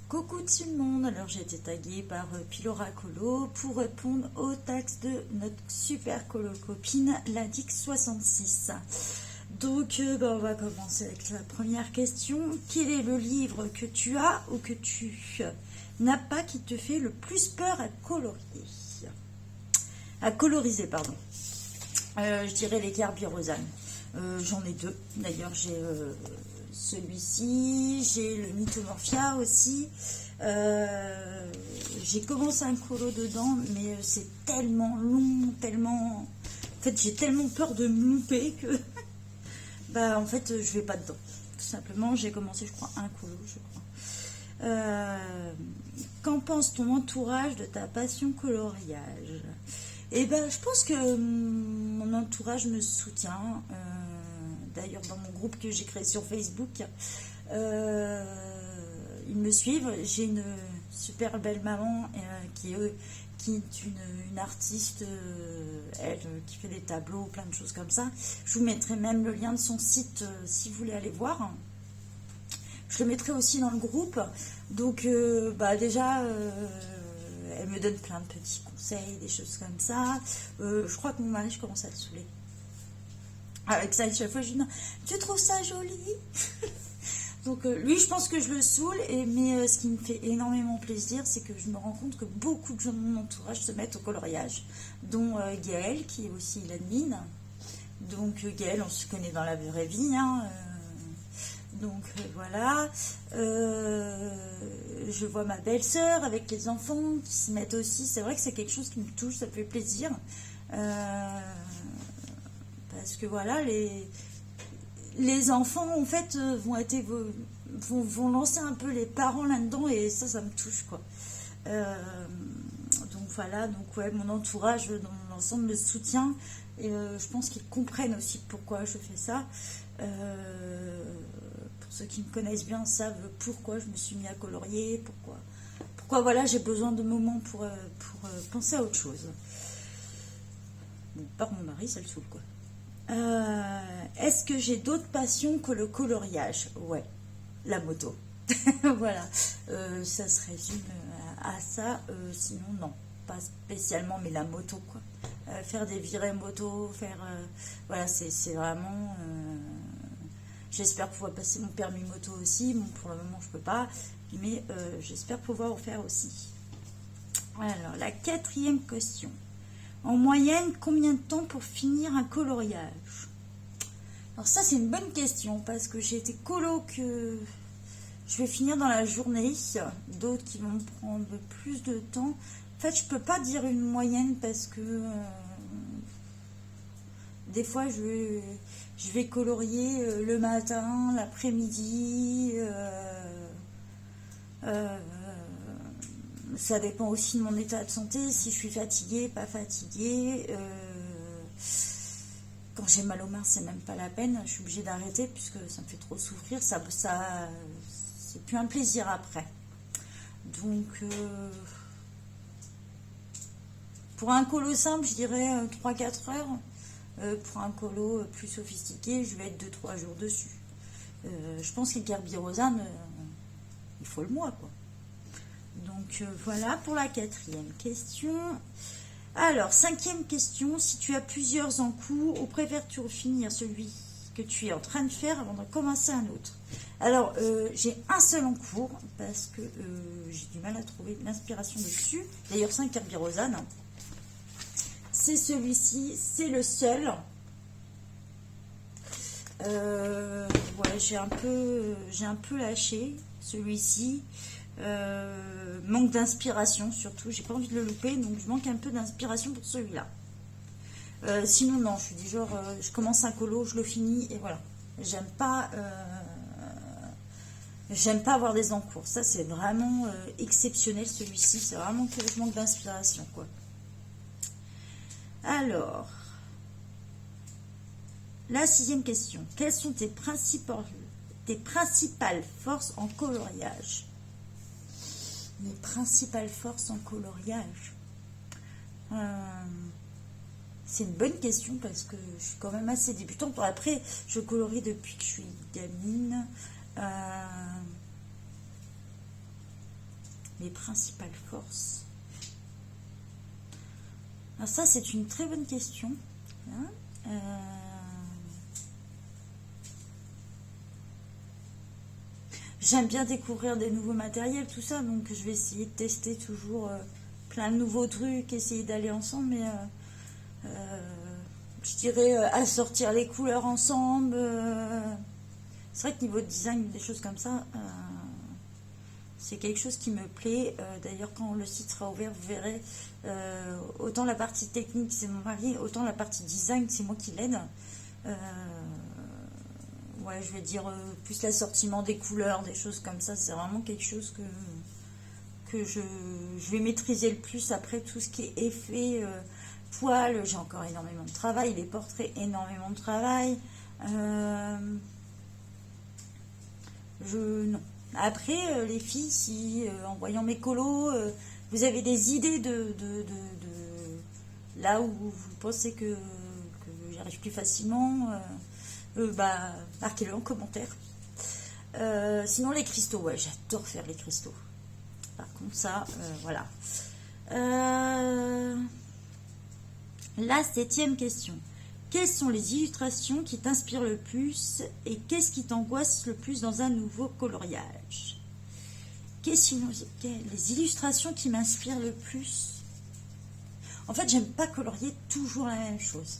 Coucou tout le monde, alors j'ai été taguée par Pilora Colo pour répondre aux taxes de notre super colo copine, la Dix66. Donc on va commencer avec la première question. Quel est le livre que tu as ou que tu n'as pas qui te fait le plus peur à coloriser, pardon. Je dirais les Kerberos. J'en ai deux. D'ailleurs, j'ai celui-ci, j'ai le Mythomorphia aussi. J'ai commencé un colo dedans, mais c'est tellement long, tellement... En fait, j'ai tellement peur de me louper que... en fait, je vais pas dedans. Tout simplement, j'ai commencé, je crois, un colo, je crois. Qu'en pense ton entourage de ta passion coloriage? Eh ben, je pense que mon entourage me soutient. D'ailleurs, dans mon groupe que j'ai créé sur Facebook, ils me suivent. J'ai une super belle maman qui est une artiste, elle, qui fait des tableaux, plein de choses comme ça. Je vous mettrai même le lien de son site si vous voulez aller voir. Je le mettrai aussi dans le groupe. Donc, déjà... elle me donne plein de petits conseils, des choses comme ça. Je crois que mon mari, je commence à le saouler. Avec ça, chaque fois, je dis non, tu trouves ça joli? Donc, lui, je pense que je le saoule. Mais ce qui me fait énormément plaisir, c'est que je me rends compte que beaucoup de gens de mon entourage se mettent au coloriage, dont Gaëlle, qui est aussi l'admin. Donc, Gaëlle, on se connaît dans la vraie vie, hein. Donc voilà, je vois ma belle-sœur avec les enfants qui se mettent aussi. C'est vrai que c'est quelque chose qui me touche, ça me fait plaisir. Parce que voilà, les enfants en fait vont lancer un peu les parents là-dedans et ça me touche quoi. Donc voilà, donc ouais, mon entourage dans l'ensemble me soutient et je pense qu'ils comprennent aussi pourquoi je fais ça. Ceux qui me connaissent bien savent pourquoi je me suis mis à colorier, pourquoi voilà, j'ai besoin de moments pour penser à autre chose. Bon, par mon mari, ça le saoule quoi. Est-ce que j'ai d'autres passions que le coloriage? Ouais, la moto. Voilà, ça se résume à ça, sinon non, pas spécialement, mais la moto quoi. Faire des virées moto, voilà, c'est vraiment... J'espère pouvoir passer mon permis moto aussi. Bon, pour le moment, je peux pas. Mais j'espère pouvoir en faire aussi. Alors, la quatrième question. En moyenne, combien de temps pour finir un coloriage? Alors ça, c'est une bonne question. Parce que j'ai été colo que je vais finir dans la journée. D'autres qui vont me prendre plus de temps. En fait, je peux pas dire une moyenne parce que... des fois, je vais colorier le matin, l'après-midi. Ça dépend aussi de mon état de santé, si je suis fatiguée, pas fatiguée. Quand j'ai mal aux mains, c'est même pas la peine. Je suis obligée d'arrêter puisque ça me fait trop souffrir. Ça c'est plus un plaisir après. Donc, pour un colo simple, je dirais 3-4 heures. Pour un colo plus sophistiqué, je vais être 2-3 jours dessus. Je pense qu'un Kerberos, il faut le mois, quoi. Donc voilà pour la quatrième question. Alors, cinquième question. Si tu as plusieurs en cours, ou préfères-tu finir celui que tu es en train de faire avant de commencer un autre? Alors, j'ai un seul en cours parce que j'ai du mal à trouver l'inspiration dessus. D'ailleurs, c'est un Kerberos. C'est celui-ci, c'est le seul. Ouais, j'ai un peu lâché celui-ci. Manque d'inspiration surtout. J'ai pas envie de le louper, donc je manque un peu d'inspiration pour celui-là. Sinon, non, je suis du genre, je commence un colo, je le finis et voilà. J'aime pas avoir des encours. Ça, c'est vraiment exceptionnel celui-ci. C'est vraiment que je manque d'inspiration, quoi. Alors, la sixième question. Quelles sont tes principales forces en coloriage? Mes principales forces en coloriage. C'est une bonne question parce que je suis quand même assez débutante. Bon, après, je colorie depuis que je suis gamine. Mes principales forces. Alors ça, c'est une très bonne question. Hein. J'aime bien découvrir des nouveaux matériels, tout ça, donc je vais essayer de tester toujours plein de nouveaux trucs, essayer d'aller ensemble, mais je dirais assortir les couleurs ensemble. C'est vrai que niveau design, des choses comme ça, c'est quelque chose qui me plaît. D'ailleurs, quand le site sera ouvert, vous verrez, autant la partie technique, c'est mon mari, autant la partie design, c'est moi qui l'aide. Ouais, je vais dire plus l'assortiment des couleurs, des choses comme ça, c'est vraiment quelque chose que je vais maîtriser le plus. Après, tout ce qui est effet, poils, j'ai encore énormément de travail, les portraits, énormément de travail. Non. Après, les filles, si en voyant mes colos, vous avez des idées là où vous pensez que j'y arrive plus facilement, bah, marquez-le en commentaire. Sinon, les cristaux, ouais, j'adore faire les cristaux. Par contre, ça, voilà. La 7e question. Quelles sont les illustrations qui t'inspirent le plus et qu'est-ce qui t'angoisse le plus dans un nouveau coloriage? Les illustrations qui m'inspirent le plus? En fait, j'aime pas colorier toujours la même chose.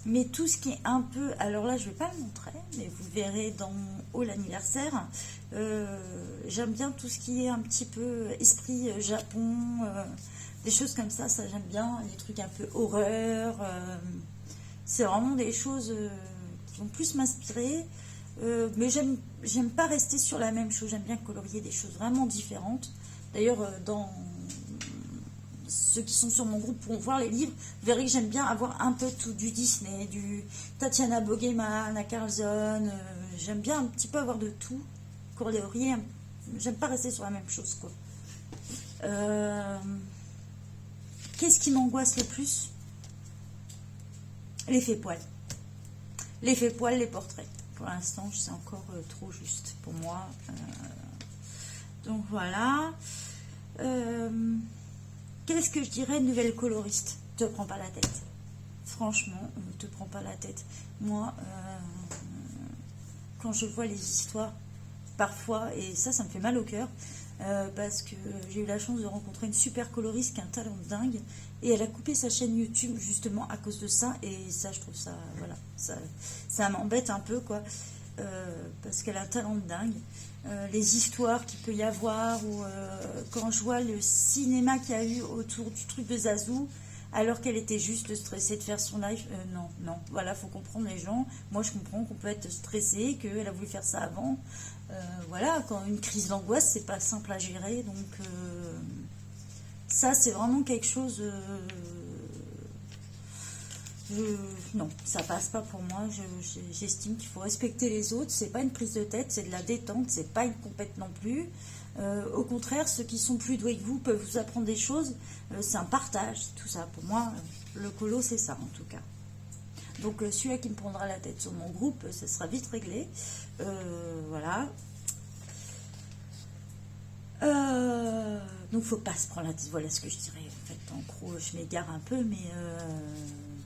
Mais tout ce qui est un peu... Alors là, je vais pas le montrer, mais vous verrez dans mon haul anniversaire. J'aime bien tout ce qui est un petit peu esprit Japon... des choses comme ça j'aime bien, les trucs un peu horreur, c'est vraiment des choses qui vont plus m'inspirer, mais j'aime pas rester sur la même chose, j'aime bien colorier des choses vraiment différentes. D'ailleurs, dans ceux qui sont sur mon groupe pourront voir les livres, vous verrez que j'aime bien avoir un peu tout, du Disney, du Tatiana Bogeman, Anna Carlson, j'aime bien un petit peu avoir de tout, colorier, j'aime pas rester sur la même chose, quoi. Qu'est-ce qui m'angoisse le plus? L'effet poil. L'effet poil, les portraits. Pour l'instant, c'est encore trop juste pour moi. Donc voilà. Qu'est-ce que je dirais, nouvelle coloriste? Te prends pas la tête. Franchement, ne te prends pas la tête. Moi, quand je vois les histoires, parfois, et ça me fait mal au cœur, parce que j'ai eu la chance de rencontrer une super coloriste qui a un talent de dingue et elle a coupé sa chaîne YouTube justement à cause de ça, et ça, je trouve ça, voilà, ça m'embête un peu, quoi, parce qu'elle a un talent de dingue. Les histoires qu'il peut y avoir, ou quand je vois le cinéma qu'il y a eu autour du truc de Zazou, alors qu'elle était juste stressée de faire son live, non, voilà, faut comprendre les gens. Moi, je comprends qu'on peut être stressé, qu'elle a voulu faire ça avant. Voilà, quand une crise d'angoisse, c'est pas simple à gérer, donc ça, c'est vraiment quelque chose... non, ça passe pas pour moi. J'estime qu'il faut respecter les autres. C'est pas une prise de tête, c'est de la détente, c'est pas une compète non plus. Au contraire, ceux qui sont plus doués que vous peuvent vous apprendre des choses. C'est un partage, tout ça. Pour moi, le colo, c'est ça en tout cas. Donc celui-là qui me prendra la tête sur mon groupe, ça sera vite réglé. Voilà. Donc faut pas se prendre la tête. Voilà ce que je dirais. En fait, en gros, je m'égare un peu, mais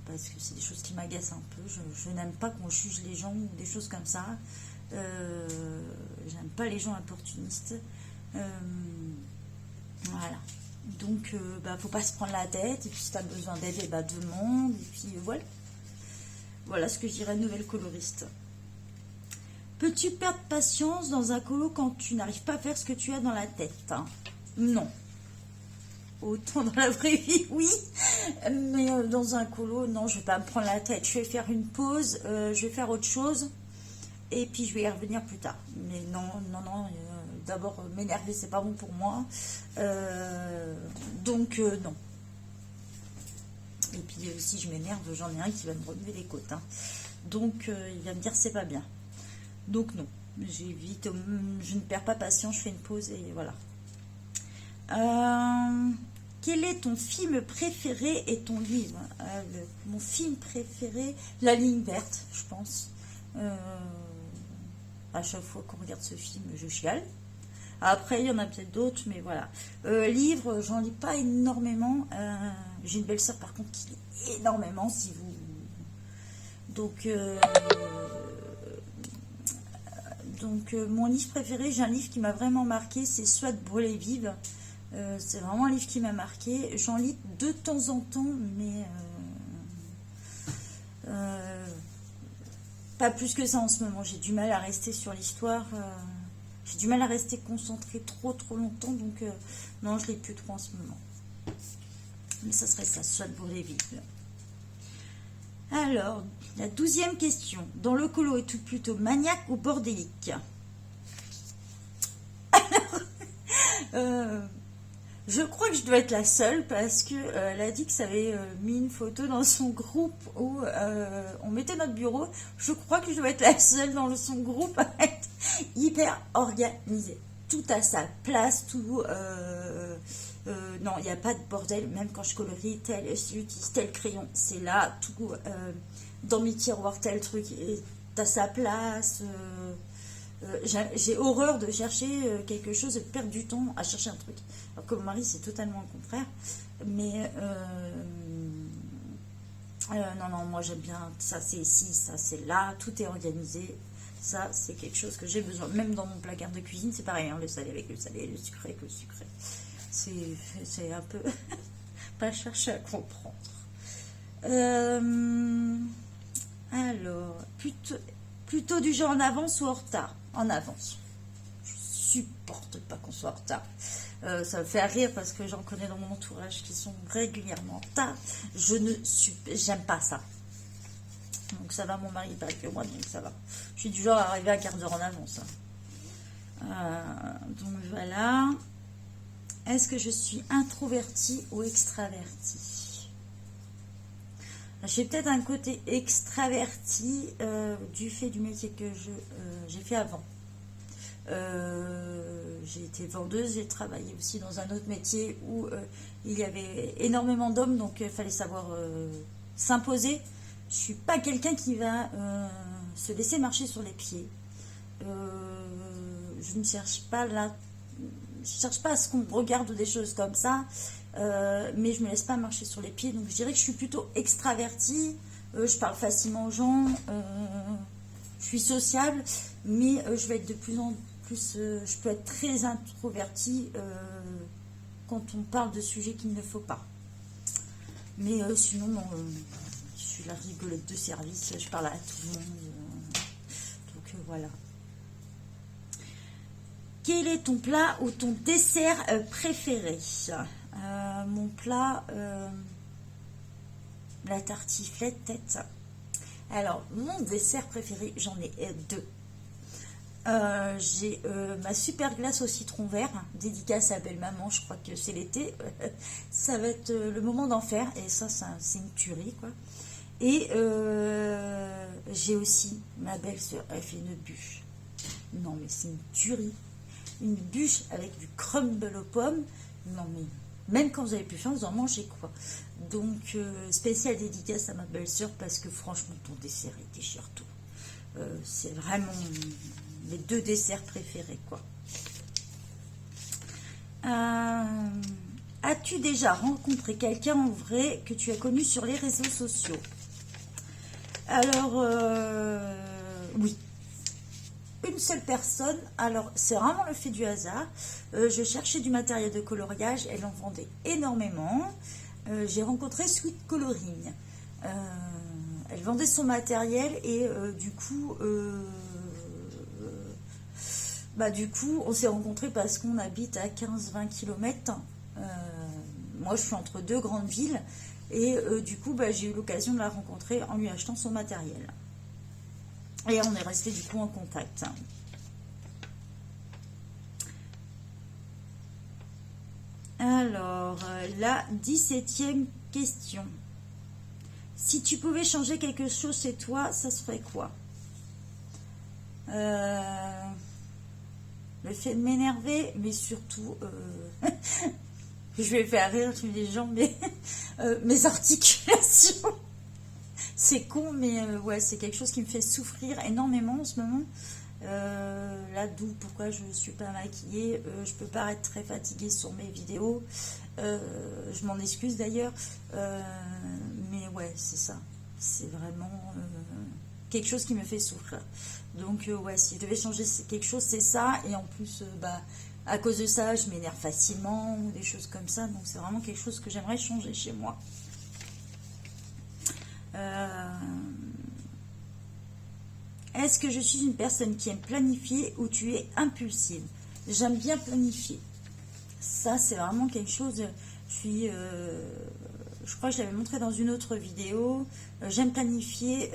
parce que c'est des choses qui m'agacent un peu. Je n'aime pas qu'on juge les gens ou des choses comme ça. J'aime pas les gens opportunistes. Voilà. Donc, faut pas se prendre la tête. Et puis, si tu as besoin d'aide, demande. Et puis, voilà. Voilà ce que je dirais, nouvelle coloriste. Peux-tu perdre patience dans un colo quand tu n'arrives pas à faire ce que tu as dans la tête, hein? Non. Autant dans la vraie vie, oui. Mais dans un colo, non, je vais pas me prendre la tête. Je vais faire une pause, je vais faire autre chose. Et puis, je vais y revenir plus tard. Mais non. D'abord, m'énerver, c'est pas bon pour moi. Donc, non. Et puis, si je m'énerve, j'en ai un qui va me relever les côtes, hein. Donc, il va me dire, c'est pas bien. Donc, non. J'évite, je ne perds pas patience, je fais une pause et voilà. quel est ton film préféré et ton livre? Mon film préféré, La Ligne Verte, je pense. À chaque fois qu'on regarde ce film, je chiale. Après, il y en a peut-être d'autres, mais voilà. Livre, j'en lis pas énormément. J'ai une belle sœur, par contre, qui lit énormément, si vous... Donc, mon livre préféré, j'ai un livre qui m'a vraiment marqué, c'est Soit brûler vive. C'est vraiment un livre qui m'a marqué. J'en lis de temps en temps, mais pas plus que ça en ce moment. J'ai du mal à rester sur l'histoire. J'ai du mal à rester concentrée trop longtemps, donc non, je ne lis plus trop en ce moment. Mais ça serait ça, Soit brûler vive. Alors, la 12e question. Dans le colo, es-tu plutôt maniaque ou bordélique? Je crois que je dois être la seule parce que elle a dit que ça avait mis une photo dans son groupe où on mettait notre bureau. Je crois que je dois être la seule dans son groupe à être hyper organisée. Tout à sa place, tout... non, il n'y a pas de bordel, même quand je colorie, j'utilise tel crayon, c'est là, tout dans mes tiroirs, tel truc est à sa place. J'ai horreur de chercher quelque chose et de perdre du temps à chercher un truc. Alors que mon mari, c'est totalement le contraire. Mais non, moi j'aime bien, ça c'est ici, ça c'est là, tout est organisé. Ça, c'est quelque chose que j'ai besoin. Même dans mon placard de cuisine, c'est pareil, hein, le salé avec le salé, le sucré avec le sucré. C'est un peu... pas chercher à comprendre. Alors, plutôt du genre en avance ou en retard? En avance. Je supporte pas qu'on soit en retard. Ça me fait rire parce que j'en connais dans mon entourage qui sont régulièrement en retard. J'aime pas ça. Donc ça va, mon mari pas que moi, donc ça va. Je suis du genre à arriver à quart d'heure en avance. Donc voilà. Est-ce que je suis introvertie ou extravertie? Je suis peut-être un côté extraverti du fait du métier que j'ai fait avant. J'ai été vendeuse, j'ai travaillé aussi dans un autre métier où il y avait énormément d'hommes, donc il fallait savoir s'imposer. Je suis pas quelqu'un qui va se laisser marcher sur les pieds. Je ne cherche pas là. Je cherche pas à ce qu'on regarde des choses comme ça, mais je me laisse pas marcher sur les pieds. Donc je dirais que je suis plutôt extravertie. Je parle facilement aux gens. Je suis sociable, mais je vais être de plus en plus. Je peux être très introvertie quand on parle de sujets qu'il ne faut pas. Mais sinon, non, je suis la rigolette de service. Je parle à tout le monde. Donc voilà. Quel est ton plat ou ton dessert préféré? Mon plat, la tartiflette tête. Alors, mon dessert préféré, j'en ai deux. J'ai ma super glace au citron vert, dédicace à belle maman, je crois que c'est l'été. Ça va être le moment d'en faire, et ça c'est une tuerie, quoi. Et j'ai aussi ma belle-sœur, elle fait une bûche. Non, mais c'est une tuerie. Une bûche avec du crumble aux pommes. Non, mais même quand vous avez plus faim, vous en mangez, quoi. Donc, spécial dédicace à ma belle-sœur parce que franchement, ton dessert, il déchire tout. C'est vraiment mes deux desserts préférés, quoi. As-tu déjà rencontré quelqu'un en vrai que tu as connu sur les réseaux sociaux? Alors, oui. Une seule personne, alors c'est vraiment le fait du hasard. Je cherchais du matériel de coloriage, elle en vendait énormément. J'ai rencontré Sweet Coloring. Elle vendait son matériel et du coup, on s'est rencontrés parce qu'on habite à 15-20 km. Moi, je suis entre deux grandes villes et du coup, j'ai eu l'occasion de la rencontrer en lui achetant son matériel. Et on est resté du coup en contact. Alors, la 17e question. Si tu pouvais changer quelque chose chez toi, ça serait quoi? Le fait de m'énerver, mais surtout Je vais faire rire tous les gens, mais mes articulations. C'est con, mais ouais, c'est quelque chose qui me fait souffrir énormément en ce moment. Là, d'où pourquoi je ne suis pas maquillée. Je peux paraître très fatiguée sur mes vidéos. Je m'en excuse d'ailleurs. Mais ouais, c'est ça. C'est vraiment quelque chose qui me fait souffrir. Donc ouais, si je devais changer quelque chose, c'est ça. Et en plus, bah, à cause de ça, je m'énerve facilement ou des choses comme ça. Donc c'est vraiment quelque chose que j'aimerais changer chez moi. Est-ce que je suis une personne qui aime planifier ou tu es impulsive? J'aime bien planifier. Ça, c'est vraiment quelque chose... je crois que je l'avais montré dans une autre vidéo. J'aime planifier.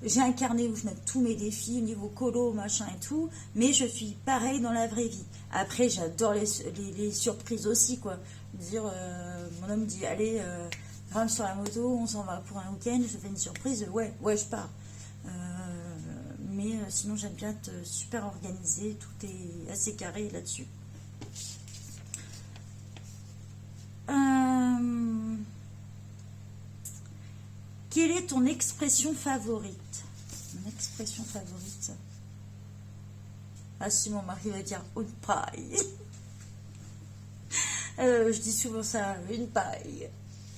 J'ai un carnet où je note tous mes défis au niveau colo, machin et tout. Mais je suis pareil dans la vraie vie. Après, j'adore les surprises aussi, quoi. Dire, mon homme dit, allez, grimpe sur la moto, on s'en va pour un week-end, je fais une surprise. Ouais, je pars. Mais sinon, j'aime bien être super organisée. Tout est assez carré là-dessus. Quelle est ton expression favorite? Mon expression favorite. Ah, si mon mari va dire une paille. Je dis souvent ça, une paille.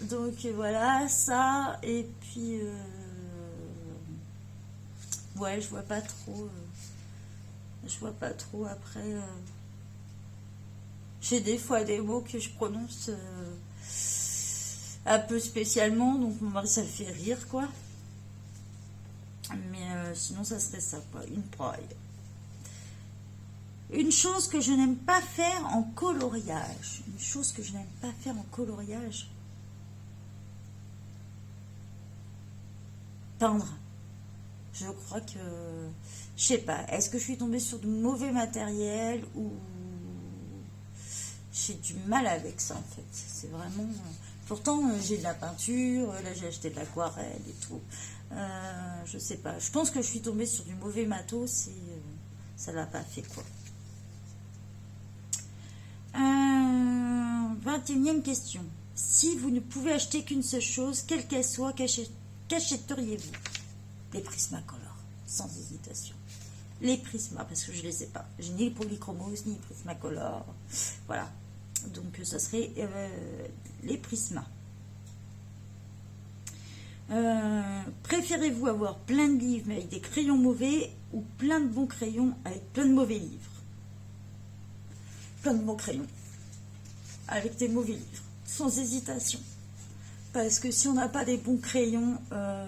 Donc voilà, ça. Et puis, ouais, je vois pas trop. Je vois pas trop après. J'ai des fois des mots que je prononce un peu spécialement, donc mon mari ça le fait rire, quoi. Mais sinon ça serait ça, quoi, une paille. Une chose que je n'aime pas faire en coloriage. Une chose que je n'aime pas faire en coloriage. Peindre. Je crois que... Je sais pas. Est-ce que je suis tombée sur du mauvais matériel ou... J'ai du mal avec ça, en fait. C'est vraiment... Pourtant, j'ai de la peinture. Là, j'ai acheté de l'aquarelle et tout. Je sais pas. Je pense que je suis tombée sur du mauvais matos et ça l'a pas fait, quoi. 21e question. Si vous ne pouvez acheter qu'une seule chose, quelle qu'elle soit, qu'achèteriez-vous? Les Prismacolor, sans hésitation. Les Prisma, parce que je ne les ai pas. J'ai ni les Polychromos, ni les Prismacolor. Voilà. Donc, ça serait les Prisma. Préférez-vous avoir plein de livres mais avec des crayons mauvais ou plein de bons crayons avec plein de mauvais livres? Plein de bons crayons avec des mauvais livres, sans hésitation. Parce que si on n'a pas des bons crayons, ça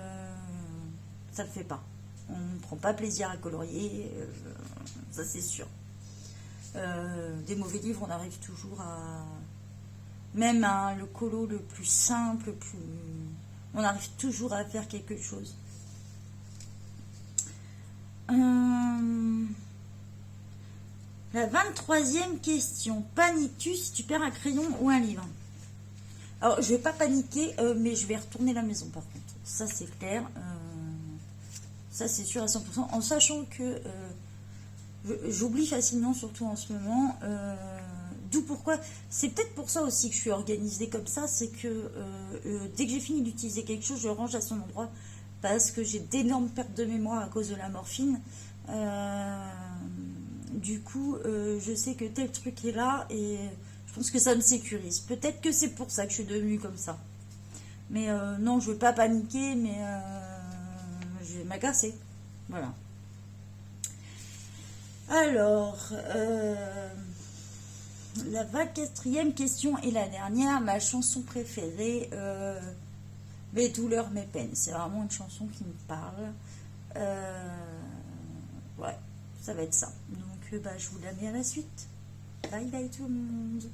ne le fait pas. On ne prend pas plaisir à colorier, ça c'est sûr. Des mauvais livres, on arrive toujours à... Même le colo le plus simple, on arrive toujours à faire quelque chose. La 23e question. Paniques-tu si tu perds un crayon ou un livre? Alors, je vais pas paniquer, mais je vais retourner à la maison par contre. Ça, c'est clair. Ça, c'est sûr à 100%. En sachant que j'oublie facilement, surtout en ce moment. D'où pourquoi. C'est peut-être pour ça aussi que je suis organisée comme ça. C'est que dès que j'ai fini d'utiliser quelque chose, je le range à son endroit. Parce que j'ai d'énormes pertes de mémoire à cause de la morphine. Du coup, je sais que tel truc est là et je pense que ça me sécurise. Peut-être que c'est pour ça que je suis devenue comme ça. Mais non, je ne veux pas paniquer, mais je vais m'agacer. Voilà. Alors, la 24e question et la dernière, ma chanson préférée, Mes douleurs, mes peines. C'est vraiment une chanson qui me parle. Ouais, ça va être ça. Donc, je vous la mets à la suite. Bye bye tout le monde.